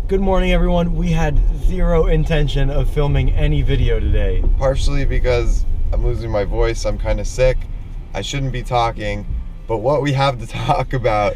Good morning, everyone. We had zero intention of filming any video today. Partially because I'm losing my voice, I'm kind of sick, I shouldn't be talking, but what we have to talk about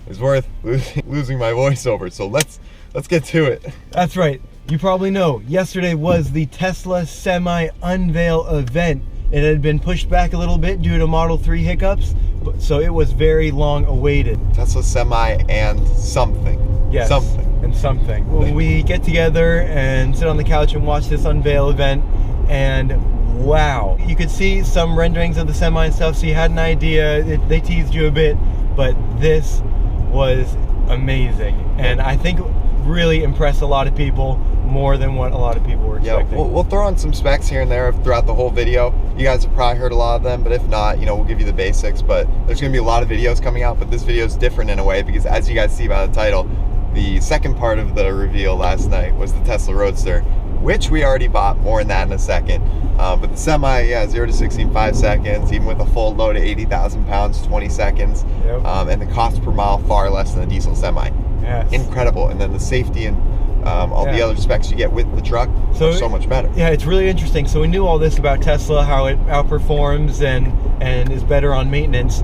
is worth losing my voice over, so let's get to it. That's right. You probably know, yesterday was the Tesla Semi Unveil event. It had been pushed back a little bit due to Model 3 hiccups, so it was very long awaited. Tesla Semi and something. Yes, something. And something. Well, we get together and sit on the couch and watch this unveil event, and wow. You could see some renderings of the Semi and stuff, so you had an idea. They teased you a bit, but this was amazing. And I think really impressed a lot of people, more than what a lot of people were expecting. Yeah, we'll throw on some specs here and there throughout the whole video. You guys have probably heard a lot of them, but if not, we'll give you the basics. But there's going to be a lot of videos coming out, but this video is different in a way because, as you guys see by the title, the second part of the reveal last night was the Tesla Roadster, which we already bought. More on that in a second. But the Semi, 0 to 60 in 5 seconds, even with a full load of 80,000 pounds, 20 seconds. Yep. And the cost per mile far less than a diesel Semi. Yes. Incredible. And then the safety and all the other specs you get with the truck are so much better. Yeah, it's really interesting. So we knew all this about Tesla, how it outperforms and is better on maintenance,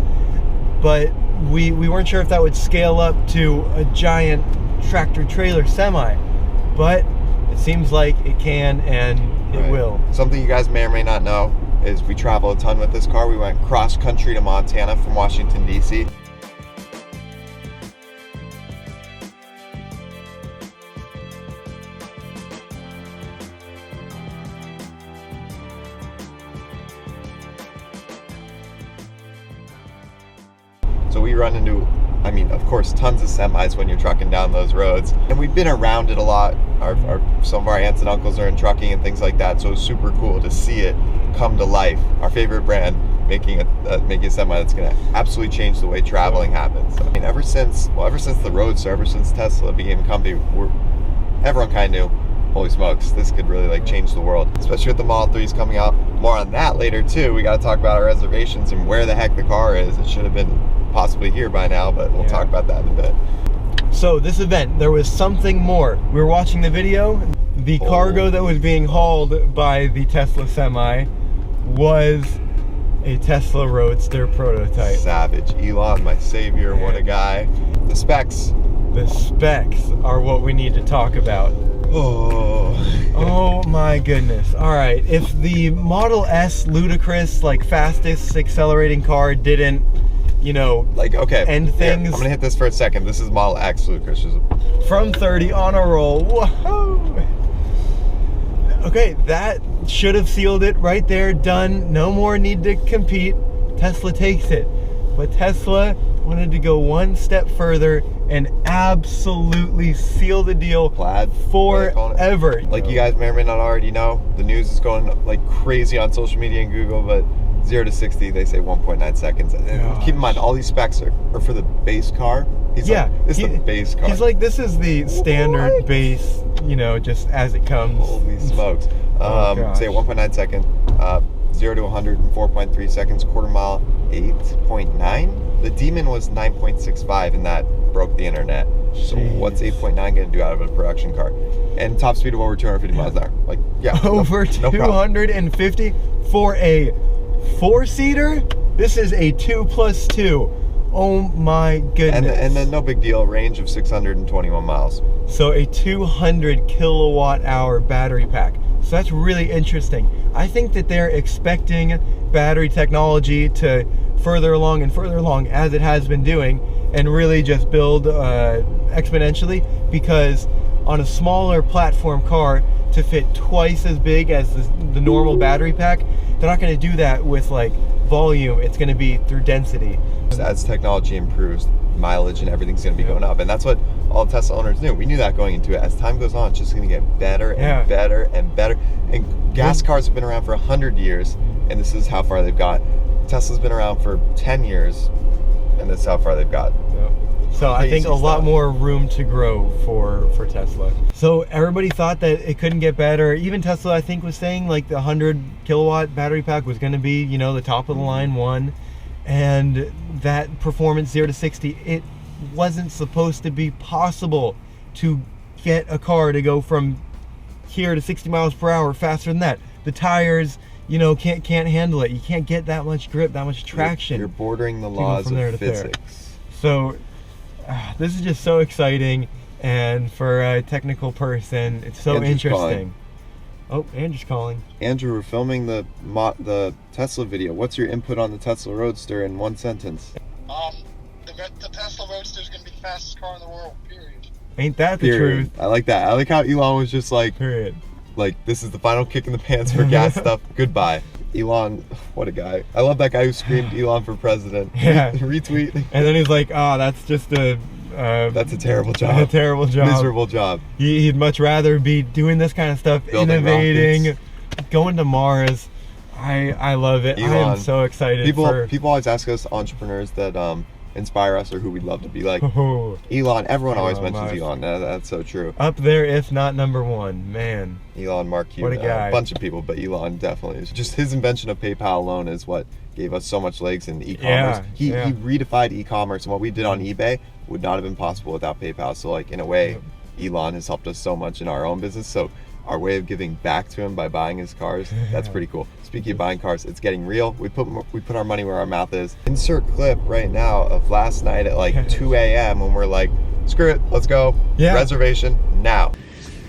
but we weren't sure if that would scale up to a giant tractor trailer Semi, but it seems like it can, and it will. Something you guys may or may not know is we travel a ton with this car. We went cross country to Montana from Washington, D.C. So we run into, of course, tons of semis when you're trucking down those roads. And we've been around it a lot. Some of our aunts and uncles are in trucking and things like that, so it's super cool to see it come to life. Our favorite brand making a semi that's going to absolutely change the way traveling happens. Ever since the Roadster, ever since Tesla became a company, everyone kind of knew, holy smokes, this could really change the world, especially with the Model 3s coming out. More on that later too. We got to talk about our reservations and where the heck the car is. It should have been possibly here by now, but we'll talk about that in a bit. So this event, there was something more. We were watching the video. The cargo that was being hauled by the Tesla Semi was a Tesla Roadster prototype. Savage. Elon, my savior, what a guy. The specs are what we need to talk about. Oh my goodness. All right, if the Model S ludicrous, fastest accelerating car didn't, end things. I'm gonna hit this for a second. This is Model X ludicrous. From 30 on a roll. Whoa. Okay, that should have sealed it right there. Done. No more need to compete. Tesla takes it. But Tesla wanted to go one step further and absolutely seal the deal forever. You guys may or may not already know, the news is going like crazy on social media and Google, but 0 to 60, they say 1.9 seconds. And keep in mind, all these specs are for the base car. This is the base car. He's like, this is the standard base, just as it comes. Holy smokes. Say 1.9 second, 0 to 100 in 4.3 seconds, quarter mile, 8.9. The Demon was 9.65, and that broke the internet. So what's 8.9 going to do out of a production car? And top speed of over 250 miles an hour. Over 250 for a 4-seater? This is a 2+2. Oh my goodness. And then no big deal, range of 621 miles. So a 200 kilowatt hour battery pack. So that's really interesting. I think that they're expecting battery technology to further along and further along, as it has been doing, and really just build exponentially, because on a smaller platform car, to fit twice as big as the normal battery pack, they're not going to do that with volume. It's going to be through density. As technology improves, mileage and everything's going to be going up, and that's what all Tesla owners knew. We knew that going into it. As time goes on, it's just going to get better and better and better. And gas cars have been around for 100 years, and this is how far they've got. Tesla's been around for 10 years, and this is how far they've got. So I think a lot more room to grow for Tesla. So everybody thought that it couldn't get better. Even Tesla, I think, was saying the 100 kilowatt battery pack was going to be, the top of the line one. And that performance 0 to 60, it wasn't supposed to be possible to get a car to go from here to 60 miles per hour faster than that. The tires, you know, can't handle it. You can't get that much grip, that much traction. You're bordering the laws of physics. So this is just so exciting, and for a technical person, it's so interesting. Calling. Oh, Andrew's calling. Andrew, we're filming the Tesla video. What's your input on the Tesla Roadster in one sentence? The Tesla Roadster is going to be the fastest car in the world, period. Ain't that the truth? I like that. I like how Elon was just like, period. Like, this is the final kick in the pants for gas stuff. Goodbye. Elon, what a guy. I love that guy who screamed Elon for president. Yeah. Retweet. And then he's like, oh, that's just a... that's a terrible job. A terrible job. Miserable job. He'd much rather be doing this kind of stuff, building innovating, rockets. Going to Mars. I love it. Elon, I am so excited. People always ask us, entrepreneurs that inspire us or who we'd love to be like. Elon, everyone always mentions Elon. That's so true. Up there, if not number one, man. Elon, Mark Cuban, what a guy. A bunch of people, but Elon definitely is. Just his invention of PayPal alone is what gave us so much legs in e-commerce. He redefined e-commerce, and what we did on eBay would not have been possible without PayPal. So, like, in a way, Elon has helped us so much in our own business. So our way of giving back to him by buying his cars, that's pretty cool. Speaking of buying cars, it's getting real. We put our money where our mouth is. Insert clip right now of last night at like 2 a.m. when we're like, screw it, let's go. Yeah. Reservation now.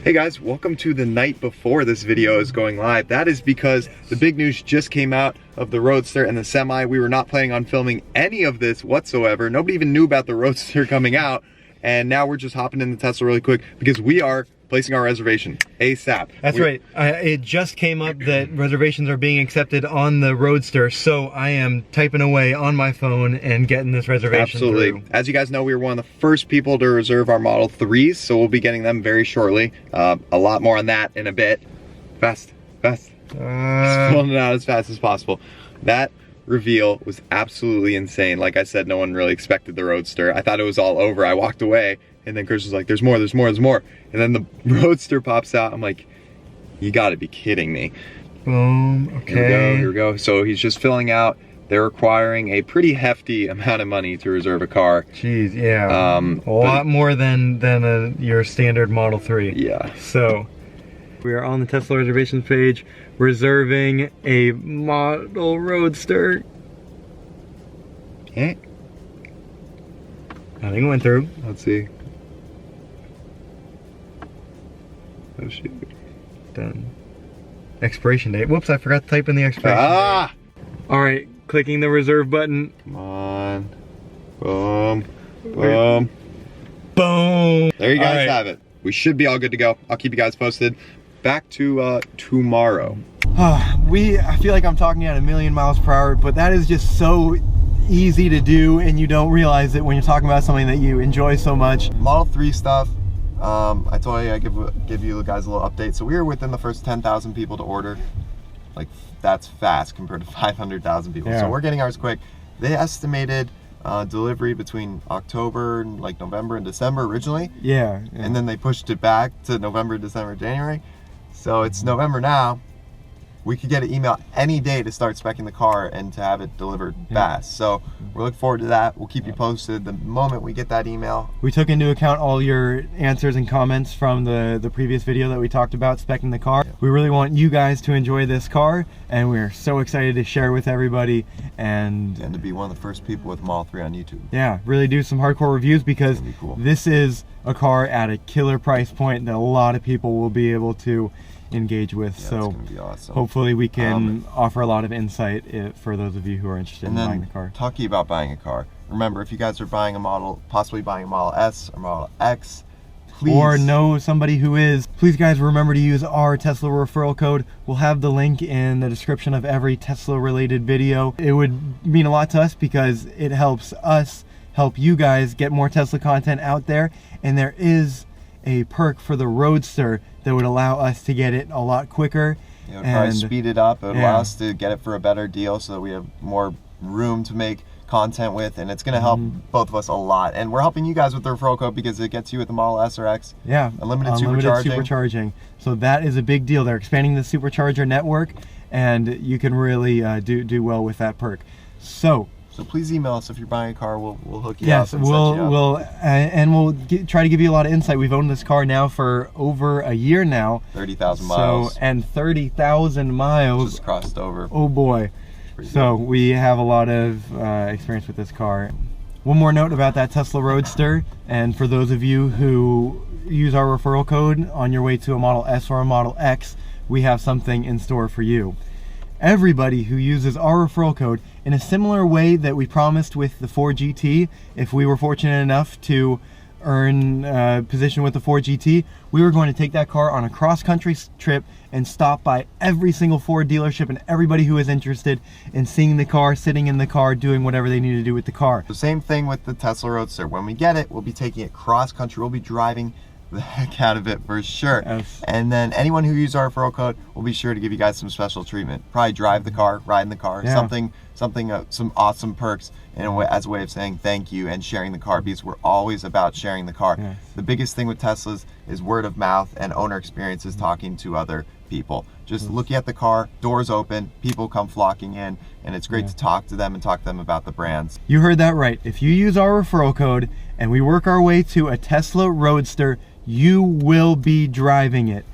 Hey guys, welcome to the night before this video is going live. That is because the big news just came out of the Roadster and the Semi. We were not planning on filming any of this whatsoever. Nobody even knew about the Roadster coming out. And now we're just hopping in the Tesla really quick because we are placing our reservation ASAP. That's right. It just came up that reservations are being accepted on the Roadster, so I am typing away on my phone and getting this reservation through. As you guys know, we were one of the first people to reserve our Model 3s, so we'll be getting them very shortly. A lot more on that in a bit. Fast. Just pulling it out as fast as possible. That reveal was absolutely insane. Like I said, no one really expected the Roadster. I thought it was all over. I walked away, and then Chris was like, there's more. And then the Roadster pops out. I'm like, you gotta be kidding me. Boom, okay. Here we go. So he's just filling out. They're requiring a pretty hefty amount of money to reserve a car. Jeez, yeah. A lot more than your standard Model 3. Yeah. So, we are on the Tesla reservations page, reserving a Model Roadster. Eh? Nothing went through. Let's see. Oh shoot. Done. Expiration date. Whoops, I forgot to type in the expiration date. Alright, clicking the reserve button. Come on. Boom. Boom. Boom. There you guys have it. We should be all good to go. I'll keep you guys posted. Back to tomorrow. I feel like I'm talking at 1,000,000 miles per hour, but that is just so easy to do, and you don't realize it when you're talking about something that you enjoy so much. Model 3 stuff. I told you I'd give you guys a little update. So we were within the first 10,000 people to order. Like, that's fast compared to 500,000 people. Yeah. So we're getting ours quick. They estimated delivery between October and like November and December originally. Yeah. And then they pushed it back to November, December, January. So it's November now. We could get an email any day to start speccing the car and to have it delivered fast. So we're looking forward to that. We'll keep you posted the moment we get that email. We took into account all your answers and comments from the previous video that we talked about speccing the car. We really want you guys to enjoy this car, and we're so excited to share with everybody and to be one of the first people with Model 3 on YouTube. Yeah, really do some hardcore reviews because this is a car at a killer price point that a lot of people will be able to engage with. Yeah, so it's gonna be awesome. Hopefully we can offer a lot of insight for those of you who are interested in buying the car. Talking about buying a car, remember, if you guys are buying a model, possibly buying a Model S or Model X, please, or know somebody who is, please guys remember to use our Tesla referral code. We'll have the link in the description of every Tesla related video. It would mean a lot to us because it helps us help you guys get more Tesla content out there, and there is a perk for the Roadster that would allow us to get it a lot quicker. It would probably speed it up. It would allow us to get it for a better deal so that we have more room to make content with, and it's going to help both of us a lot. And we're helping you guys with the referral code because it gets you with the Model S or X. Yeah, unlimited supercharging. So that is a big deal. They're expanding the supercharger network, and you can really do well with that perk. So So please email us if you're buying a car. We'll hook you yes, up. Yes, we'll try to give you a lot of insight. We've owned this car now for over a year now. 30,000 miles. And 30,000 miles. Just crossed over. Oh boy. So good. we have a lot of experience with this car. One more note about that Tesla Roadster, and for those of you who use our referral code on your way to a Model S or a Model X, we have something in store for you. Everybody who uses our referral code in a similar way that we promised with the Ford GT, if we were fortunate enough to earn a position with the Ford GT, we were going to take that car on a cross-country trip and stop by every single Ford dealership and everybody who is interested in seeing the car, sitting in the car, doing whatever they need to do with the car. The same thing with the Tesla Roadster. When we get it, we'll be taking it cross-country. We'll be driving the heck out of it for sure. Yes. And then anyone who uses our referral code will be sure to give you guys some special treatment. Probably drive the car, ride in the car, yeah. some awesome perks as a way of saying thank you and sharing the car, because we're always about sharing the car. Yes. The biggest thing with Teslas is word of mouth and owner experiences, talking to other people. Just looking at the car, doors open, people come flocking in, and it's great to talk to them and talk to them about the brands. You heard that right. If you use our referral code and we work our way to a Tesla Roadster, you will be driving it.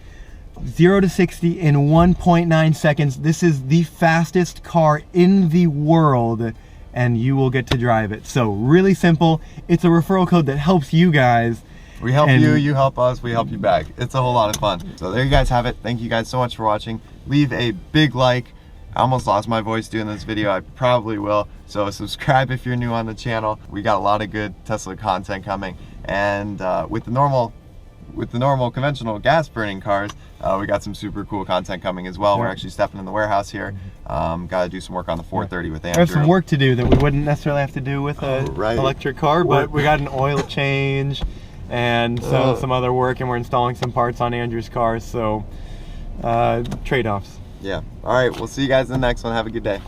0 to 60 in 1.9 seconds. This is the fastest car in the world, and you will get to drive it. So really simple. It's a referral code that helps you guys. We help you, you help us, we help you back. It's a whole lot of fun. So there you guys have it. Thank you guys so much for watching. Leave a big like. I almost lost my voice doing this video. I probably will. So subscribe if you're new on the channel. We got a lot of good Tesla content coming. And with the normal conventional gas burning cars, we got some super cool content coming as well. We're actually stepping in the warehouse here. Got to do some work on the 430 with Andrew. We have some work to do that we wouldn't necessarily have to do with an electric car, but we got an oil change and some other work, and we're installing some parts on Andrew's car, so trade-offs. Yeah. All right, we'll see you guys in the next one. Have a good day.